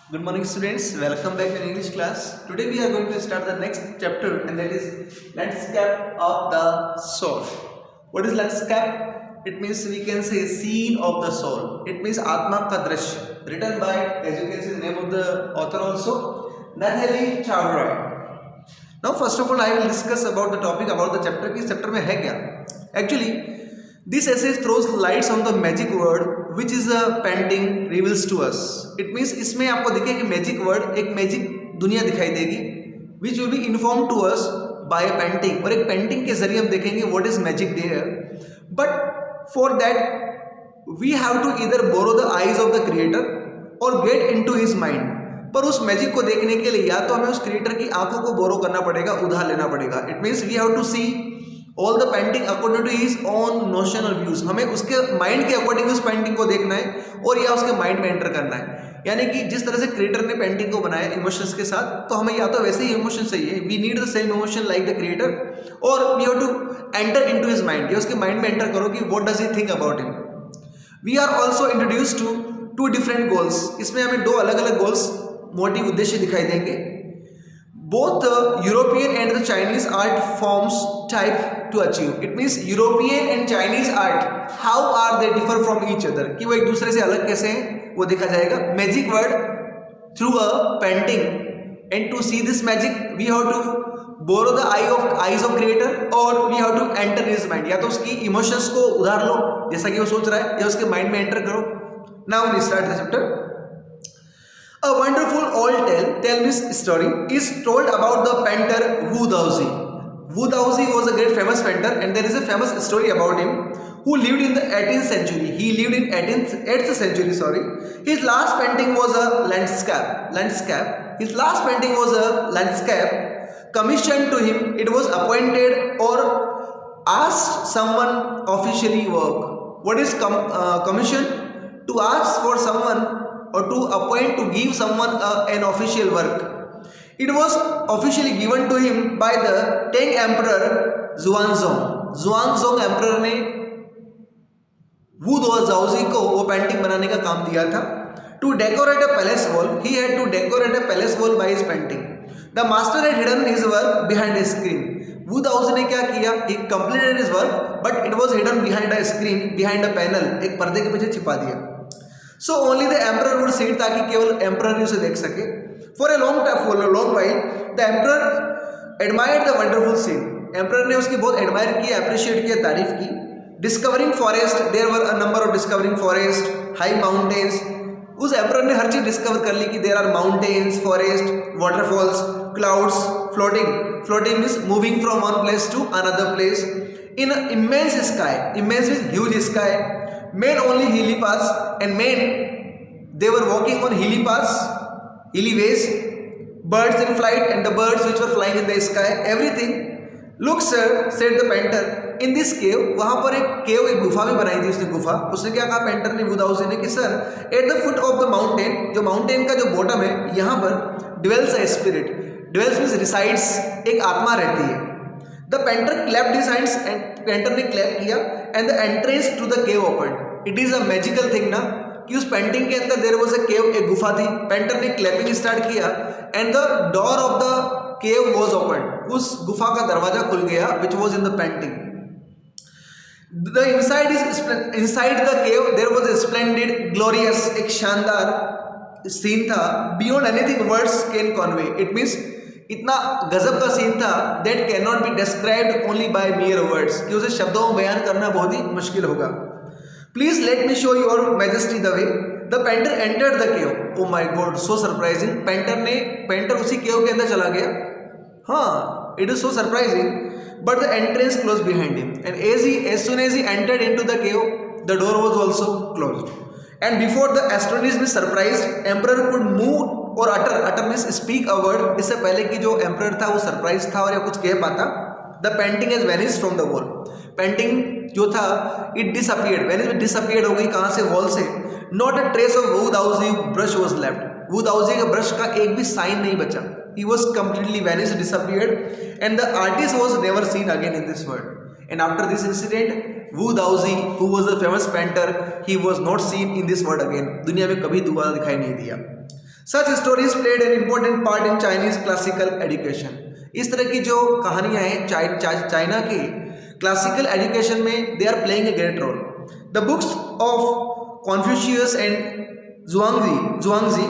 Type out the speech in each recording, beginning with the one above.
Good morning, students. Welcome back in English class. Today we are going to start the next chapter, and that is landscape of the soul. What is landscape? It means we can say scene of the soul. It means Atma ka Drishya. Written by, as you can see, the name of the author also, Nathalie Chowdhury. Now, first of all, I will discuss about the topic about the chapter. कि chapter में है क्या? Actually, this essay throws lights on the magic word which is a painting reveals to us. It means इसमें आपको दिखेगा कि magic word एक magic दुनिया दिखाई देगी which will be informed to us by a painting. और एक painting के जरिए हम देखेंगे what is magic there. But for that we have to either borrow the eyes of the creator or get into his mind. पर उस magic को देखने के लिए या तो हमें उस क्रिएटर की आंखों को बोरो करना पड़ेगा, उधार लेना पड़ेगा. It means we have to see all the painting according to his own notion और व्यूज. हमें उसके माइंड के अकॉर्डिंग उस पेंटिंग को देखना है और या उसके माइंड में एंटर करना है. यानी कि जिस तरह से क्रिएटर ने पेंटिंग को बनाया इमोशंस के साथ, तो हमें या तो वैसे ही इमोशन चाहिए, we need the same emotion like the creator, और we have to enter into his mind, या उसके माइंड में एंटर करो कि what does he think about him. We are also introduce to two different goals. इसमें हमें दो अलग अलग गोल्स, मोटिव, उद्देश्य दिखाई देंगे. Both European and the Chinese art forms type to achieve. It means European and Chinese art how are they differ from each other, कि वो एक दूसरे से अलग कैसे हैं वो देखा जाएगा. Magic word through a painting, and to see this magic we have to borrow the eyes of creator और we have to enter his mind. या तो उसकी इमोशंस को उधार लो जैसा कि वो सोच रहा है, या उसके माइंड में एंटर करो. Now we start the chapter. A wonderful old tale me story is told about the painter Wu Daozi. Wu Daozi was a great famous painter, and there is a famous story about him who lived in the 18th century. He lived in 8th century. Sorry. His last painting was a landscape. His last painting was a landscape commissioned to him. It was appointed or asked someone officially work. What is commission? To ask for someone or to appoint, to give someone an official work. It was officially given to him by the Tang Emperor Xuanzong. Xuanzong Emperor ने Wu Daozi को वो painting बनाने का काम दिया था. To decorate a palace wall, he had to decorate a palace wall by his painting. The master had hidden his work behind a screen. Wu Daozi ने क्या किया? He completed his work, but it was hidden behind a screen, behind a panel. एक पर्दे के पीछे छिपा दिया. So only the emperor would see it, ताकि केवल emperor ही उसे देख सके. For a long while, the emperor admired the wonderful scene. Emperor ने उसकी बहुत admire किया, appreciate किया, तारीफ की. Discovering forest, there were a number of discovering forest, high mountains. उस emperor ने हर चीज discover कर ली कि there are mountains, forest, waterfalls, clouds, floating. Floating means moving from one place to another place in an immense sky. Immense means huge sky. Men only hilly paths, and men they were walking on hilly paths, hilly ways. Birds in flight, and the birds which were flying in the sky. Everything. Look sir, said the painter, in this cave. वहाँ पर एक cave, एक गुफा भी बनाई थी उसने. गुफा, उसने क्या कहा पेंटर ने, Wu Daozi ने, कि sir at the foot of the mountain, जो माउंटेन का जो बॉटम है, यहाँ पर dwells a spirit. Dwells means resides, एक आत्मा रहती है. The painter clapped his hands, and painter ने क्लैप किया, and the entrance to the cave opened. It is a magical thing ना, कि उस पेंटिंग के अंदर there was a cave, एक गुफा थी. पेंटर ने क्लैपिंग स्टार्ट किया, and the door of the cave was opened. उस गुफा का दरवाजा खुल गया, which was in the painting. The inside the cave there was a splendid, glorious, एक शानदार सीन था, beyond anything words can convey. It means इतना गजब का सीन था that cannot be described only by mere words, कि उसे शब्दों में बयान करना बहुत ही मुश्किल होगा. Please let me show your majesty the way. The painter entered the cave. Oh my God, so surprising. Painter उसी केव के अंदर चला गया. हाँ, it is so surprising. But the entrance closed behind him, and as soon as he entered into the cave, the door was also closed. And before the astonished and surprised emperor could move or utter means speak a word, इससे पहले कि जो emperor था वो surprised था और या कुछ कह पाता, the painting has vanished from the wall. Painting जो था it disappeared. Vanish में disappeared हो गई. कहाँ से? वॉल से. Not a trace of Wu Daozi brush was left. Wu Daozi के ब्रश का एक भी साइन नहीं बचा. He was completely vanished, disappeared, and the artist was never seen again in this world. And after this incident, Wu Daozi, who was a famous painter, he was not seen in this world again. दुनिया में कभी दोबारा दिखाई नहीं दिया. Such stories played an important part in Chinese classical education. इस तरह की जो कहानियां हैं चाइना के क्लासिकल एजुकेशन में they are playing a great role. The books of Confucius and Zhuangzi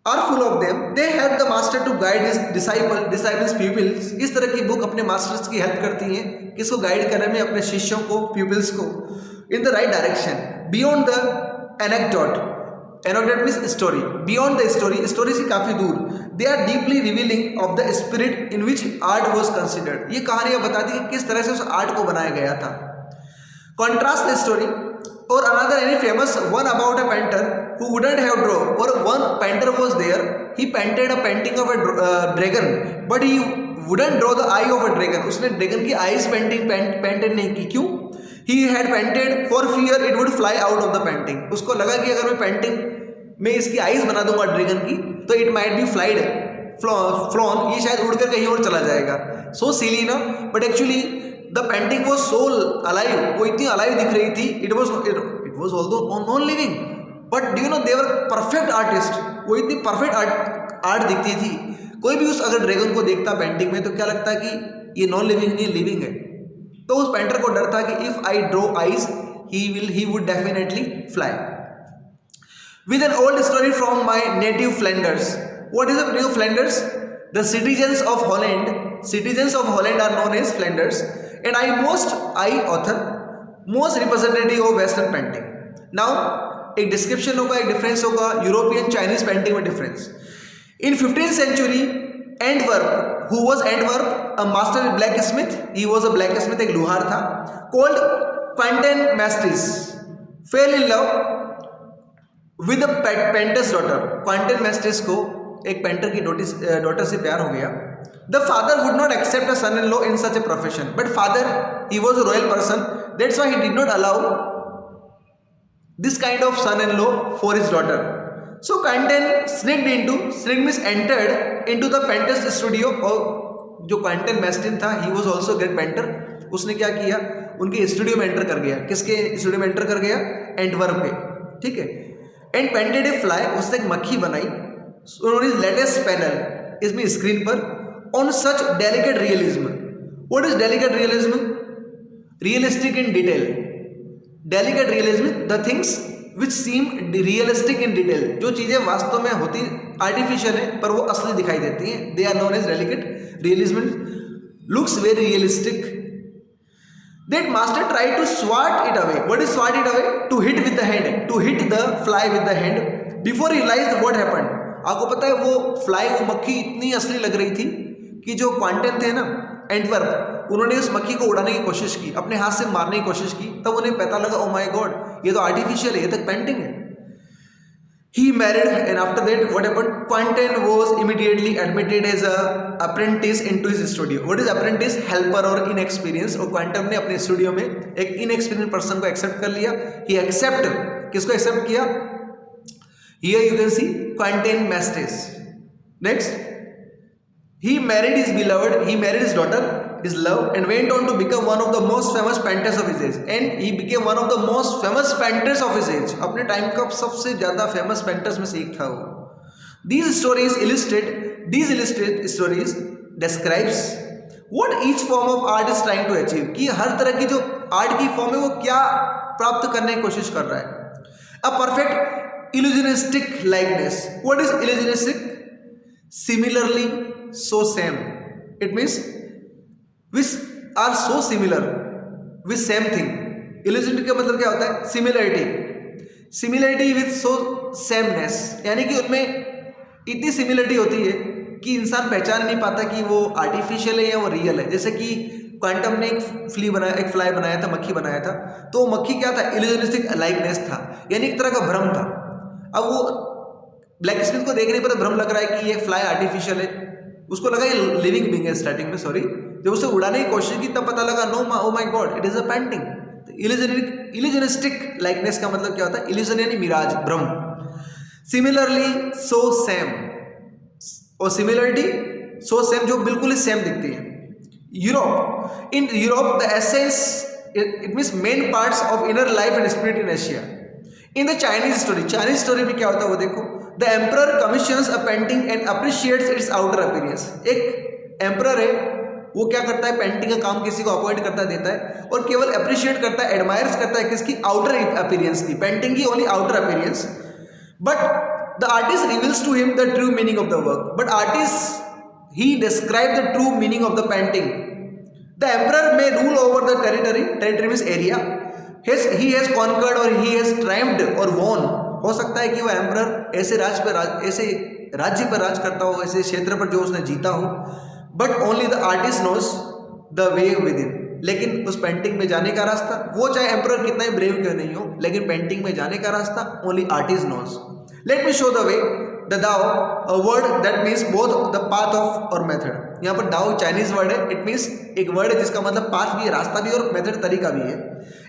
are full of them. They help the master to guide his disciples pupils। इस तरह की बुक अपने मास्टर्स की हेल्प करती हैं किसको गाइड करने में, अपने शिष्यों को, pupils को in the right direction beyond the anecdote means story, beyond the story से काफी दूर। they are deeply revealing of the spirit in which art was considered। ये कहानियां बताती है किस तरह से उस आर्ट को बनाया गया था। contrast the story or another any famous one about a painter who wouldn't have drawn, or one painter was there, he painted a painting of a dragon but he wouldn't draw the eye of a dragon। उसने dragon की eyes painted नहीं की, क्यों? he had painted for fear it would fly out of the painting। उसको लगा कि अगर मैं पेंटिंग में इसकी आईज बना दूंगा ड्रैगन की तो इट माइट बी फ्लॉन, ये शायद उड़कर कहीं और चला जाएगा। सो सिली ना, but actually the painting was so alive, वो इतनी अलाइव दिख रही थी। It was although non living but do you know they were perfect artist. वो इतनी परफेक्ट आर्ट दिखती थी। कोई भी उस अगर ड्रैगन को देखता पेंटिंग में तो क्या लगता है कि ये नॉन लिविंग नहीं लिविंग है। तो उस पेंटर को डर था कि if I draw eyes he would definitely fly. With an old story from my native Flanders. What is the native Flanders? The citizens of Holland are known as Flanders and I author most representative of western painting. Now एक description होगा, एक difference होगा European Chinese painting में difference. In 15th century Antwerp, who was Antwerp a master black smith, he was a black smith, एक लोहार था, called Quinten मैस्ट्रिस, fell in love with the painter's daughter. Quinten मैस्ट्रिस को एक painter की daughter से प्यार हो गया। The father would not accept a son in law in such a profession, but father he was a royal person, that's why he did not allow this kind of son-in-law for his daughter. So Quentin sneaked means entered into the painter's studio। और जो Quinton मैस्टिन था he was also a great painter। उसने क्या किया, उनके studio में enter कर गया। किसके स्टूडियो में एंटर कर गया? एंटवर्प के, ठीक है। एंड पेंटेड ए फ्लाई, उसने एक मक्खी बनाई उन्होंने लेटेस्ट पैनल इसमें स्क्रीन पर on such delicate realism. What is delicate realism? Realistic in detail. Delicate realism the things which seem realistic in detail, जो चीजें वास्तव में होती आर्टिफिशियल है पर वो असली दिखाई देती हैं, they are known as delicate realism. Looks very realistic. That master try to swat it away. What is swat it away? To hit with the hand, to hit the fly with the hand before realize what happened. आपको पता है वो fly, वो मक्खी इतनी असली लग रही थी कि जो क्विंटन थे ना एंटवर्प, उन्होंने उस मक्खी को उड़ाने की कोशिश की, अपने हाथ से मारने की कोशिश की, तब उन्हें पता लगा ओ माय गॉड ये तो आर्टिफिशियल है, ये तो पेंटिंग है। He married and after that what happened? Quinten was immediately admitted as a apprentice into his studio. What is apprentice? Helper और इनएक्सपीरियंस। और क्विंटन ने अपने स्टूडियो में एक इनएक्सपीरियंस पर्सन को एक्सेप्ट कर लिया। ही एक्सेप्ट, किसको एक्सेप्ट किया? Here you can see Quinten मैस्ट्रिस। Next, he married his beloved, he married his daughter, his love, and went on to become one of the most famous painters of his age। and he became one of the most famous painters of his age। अपने time का सबसे ज्यादा famous painters में से एक था वो। these illustrate stories describes what each form of art is trying to achieve, कि हर तरह की जो आर्ट की फॉर्म है वो क्या प्राप्त करने की कोशिश कर रहा है। a perfect illusionistic likeness। what is illusionistic? similarly so same, it means which are so similar with same thing। illusion का मतलब क्या होता है? similarity with so sameness, यानी कि उनमें इतनी सिमिलरिटी होती है कि इंसान पहचान नहीं पाता कि वो आर्टिफिशियल है या वो रियल है। जैसे कि क्वांटम ने एक फ्लाई बनाया था, मक्खी बनाया था, तो मक्खी क्या था? इल्यूजनिस्टिक लाइकनेस था, यानी एक तरह का भ्रम था। अब वो ब्लैक स्मिथ को देखने पर भ्रम लग रहा है कि ये फ्लाई आर्टिफिशियल है, उसको लगा ये लिविंग बीइंग है स्टार्टिंग में, सॉरी। जब उसे उड़ाने की कोशिश की तब पता लगा no oh my god it is a painting. Illusionistic likeness का मतलब क्या होता है? इल्यूजन यानी मिराज, भ्रम। सिमिलरली सो सेम, और सिमिलरिटी सो सेम जो बिल्कुल ही सेम दिखती है। Europe, in Europe the essence it means main parts of inner life and spirit in Asia. In the Chinese story में क्या होता है वो देखो। The emperor commissions a painting and appreciates it's outer appearance. एक emperor है, वो क्या करता है, पेंटिंग का काम किसी को अपॉइंट करता देता है और केवल अप्रिशिएट करता है, एडमायर्स करता है किसकी, आउटर अपीयरेंस की, पेंटिंग की only outer appearance. But the artist reveals to him the true meaning of the work, but artist he described the true meaning of the painting. The emperor may rule over the territory means area, he has conquered or he has triumphed or won. हो सकता है कि वो emperor ऐसे राज्य पर राज करता हो, ऐसे क्षेत्र पर जो उसने जीता हो, but only the artist knows the way within. लेकिन उस पेंटिंग में जाने का रास्ता, वो चाहे एम्परर कितना ही ब्रेव क्यों नहीं हो, लेकिन पेंटिंग में जाने का रास्ता only artist knows. Let me show the way. The Dao, a word that means both the path of और method। यहाँ पर दाओ चाइनीज वर्ड है, इट मीन्स एक वर्ड है जिसका मतलब पाथ भी है, रास्ता भी है, और मेथड तरीका भी है।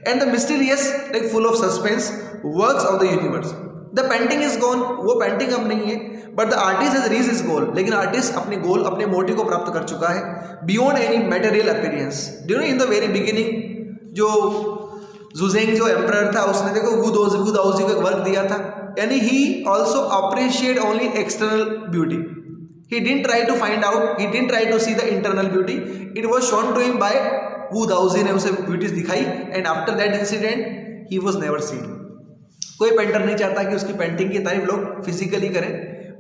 And the mysterious like full of suspense works of the universe. The painting is gone, वो पेंटिंग अब नहीं है, but the artist has reached his goal, लेकिन आर्टिस्ट अपने गोल, अपने मोटिव को प्राप्त कर चुका है, beyond any material appearance. Do you know in the very beginning जो जुजेंग जो एम्परर था, उसने देखो वू दाओजी का वर्क दिया था, यानी he also appreciate only external beauty, he didn't try to find out, he didn't try to see the internal beauty, it was shown to him by Wu Daozi ने उसे ब्यूटीज दिखाई, and after that incident he was never seen. कोई painter नहीं चाहता कि उसकी painting की तारीफ लोग फिजिकली करें,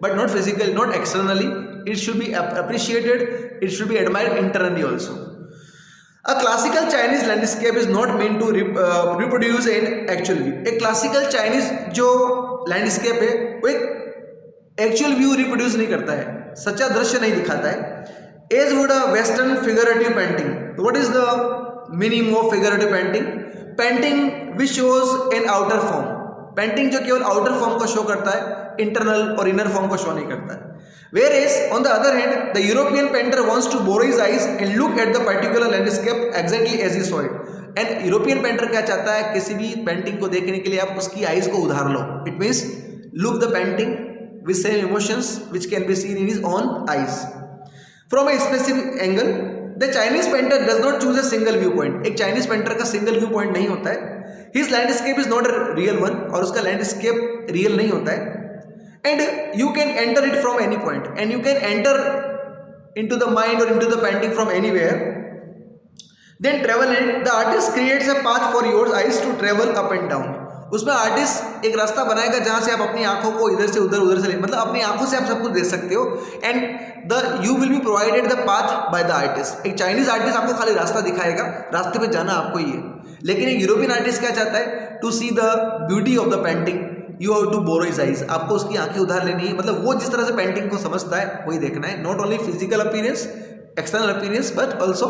but not physically, not externally, it should be appreciated, it should be admired internally also. A classical Chinese landscape is not meant to reproduce an actual view। एक क्लासिकल चाइनीज जो landscape है वो एक actual view reproduce नहीं करता है, सच्चा दृश्य नहीं दिखाता है। As would a western figurative painting. What is the meaning of figurative painting? Painting which shows an outer form, painting जो केवल आउटर फॉर्म को शो करता है, इंटरनल और इनर फॉर्म को शो नहीं करता है। Whereas on the other hand, the European painter wants to borrow his eyes and look at the particular landscape exactly as he saw it. And European painter क्या चाहता है, किसी भी पेंटिंग को देखने के लिए आप उसकी आईज को उधार लो। It means look the painting with same emotions which can be seen in his own eyes from a specific angle. The Chinese painter does not choose a single viewpoint। एक Chinese painter का single view point नहीं होता है। His landscape is not a real one, और उसका landscape real नहीं होता है। And you can enter it from any point, and you can enter into the mind or into the painting from anywhere, then travel in it। The artist creates a path for your eyes to travel up and down। उसमें artist एक रास्ता बनाएगा जहां से आप अपनी आंखों को इधर से उधर से मतलब अपनी आंखों से आप सब कुछ देख सकते हो, and the you will be provided the path by the artist. एक चाइनीज आर्टिस्ट आपको खाली रास्ता दिखाएगा, रास्ते पे जाना आपको ही है, लेकिन एक यूरोपियन आर्टिस्ट क्या चाहता है, to see the beauty of the painting you have to borrow his eyes. आपको उसकी आंखें उधार लेनी है, मतलब वो जिस तरह से पेंटिंग को समझता है वही देखना है, not only physical appearance, external appearance, but also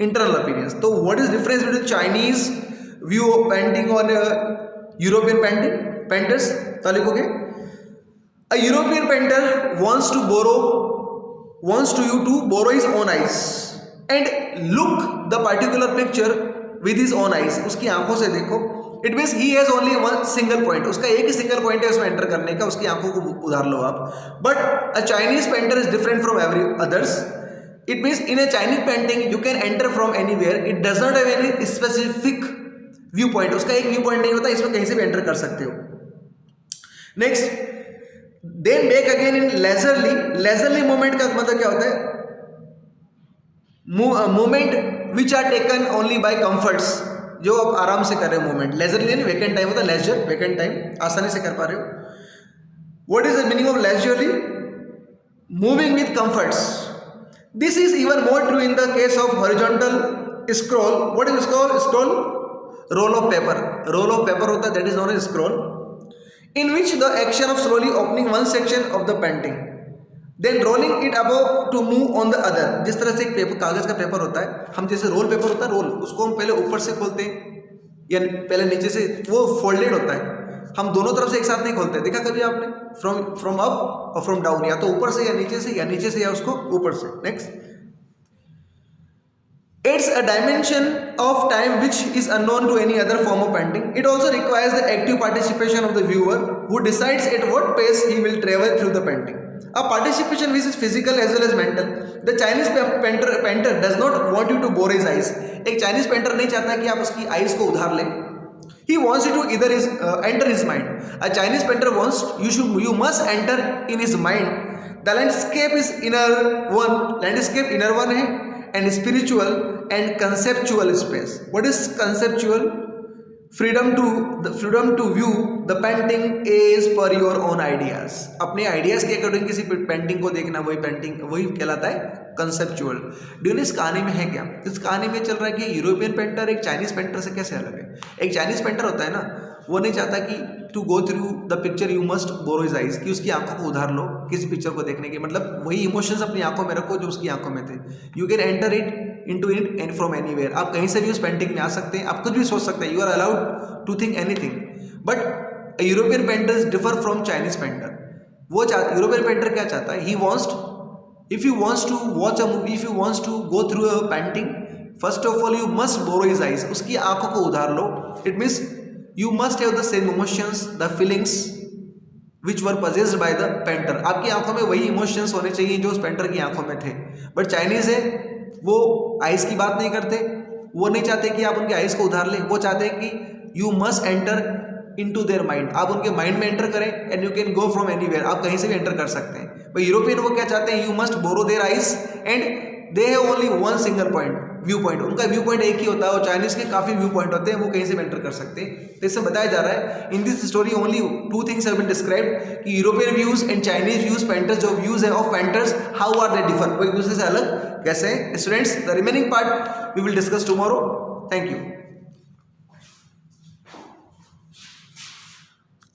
internal appearance. तो what is difference between Chinese view of painting और यूरोपियन पेंटर्स? तो लिखोगे a European painter wants to you to borrow his own eyes and look the particular picture with his own eyes। उसकी आंखों से देखो। It means he has only one single point, उसका एक ही single point है उसमें एंटर करने का, उसकी आंखों को उधार लो आप। But a Chinese painter is different from every others. It means in a Chinese painting you can enter from anywhere, it does not have any specific view point, उसका एक व्यू पॉइंट नहीं होता, इसमें कहीं से भी एंटर कर सकते हो। Next, then back again in leisurely moment का मतलब क्या होता है, moment which are taken only by comforts, जो आप आराम से कर रहे हो मूवमेंट। लेजरली यानी वेकेंट टाइम होता है, लेजर वेकेंट टाइम, आसानी से कर पा रहे हो। What is the meaning of leisurely? Moving with comforts. This is even more true in the case of horizontal scroll. What is scroll? Roll of paper. Roll of paper होता है, that is known as scroll, in which the action of slowly opening one section of the painting then rolling it above to move on the other. जिस तरह से एक paper, कागज का paper होता है, हम जैसे रोल पेपर होता है, रोल उसको हम पहले ऊपर से खोलते हैं या पहले नीचे से, वो फोल्डेड होता है, हम दोनों तरफ से एक साथ नहीं खोलते। देखा कभी आपने? फ्रॉम अप और फ्रॉम डाउन, या तो ऊपर से या नीचे से या उसको ऊपर से। Next, it's a dimension of time which is unknown to any other form of painting. It also requires the active participation of the viewer who decides at what pace he will travel through the painting. A participation which is physical as well as mental. The Chinese painter does not want you to bore his eyes। एक Chinese painter नहीं चाहता कि आप उसकी eyes को उधार लें, He wants you to either enter his mind. A Chinese painter wants you must enter in his mind. The landscape is inner one है, and spiritual and conceptual space. What is conceptual? Freedom to view the painting as per your own ideas. अपने ideas के according किसी painting को देखना, वही कहलाता है conceptual. Dune इस कहानी में है क्या? इस कहानी में चल रहा है कि यूरोपियन पेंटर एक चाइनीज पेंटर से कैसे अलग है. एक चाइनीज पेंटर होता है ना, वो नहीं चाहता कि to go through the picture you must borrow his eyes, कि उसकी आंखों को उधार लो किसी पिक्चर को देखने के, मतलब वही इमोशंस अपनी आंखों में रखो जो उसकी आंखों में थे. You can enter into it and from anywhere. आप कहीं से भी उस पेंटिंग में आ सकते हैं, आप कुछ भी सोच सकते हैं. You are allowed to think anything. But European painters differ from Chinese painter. वो यूरोपियन पेंटर क्या चाहता है? He wants, if you wants to watch a movie, if you wants to go through a painting, first of all you must borrow his eyes. उसकी आंखों को उधार लो. It means you must have the same emotions, the feelings which were possessed by the painter. आपकी आंखों में वही emotions होने चाहिए जो उस पेंटर की आंखों में थे. बट चाइनीज है, वो आइज की बात नहीं करते. वो नहीं चाहते कि आप उनके आइज को उधार लें. वो चाहते हैं कि you must enter into their mind. आप उनके माइंड में एंटर करें and you can go from anywhere. आप कहीं से भी एंटर कर सकते हैं. बट यूरोपियन वो क्या चाहते हैं? You must borrow their eyes and they have only one single point, view point. उनका व्यू पॉइंट एक ही होता है. और चाइनीज के काफी व्यू पॉइंट होते हैं, वो कहीं से भी एंटर कर सकते हैं. तो इससे बताया जा रहा है in this story only two things have been described, कि European views and Chinese views, painters जो व्यूज है of painters, how are they differ, वो एक दूसरे से अलग कैसे है. Students, the remaining part we will discuss tomorrow. Thank you.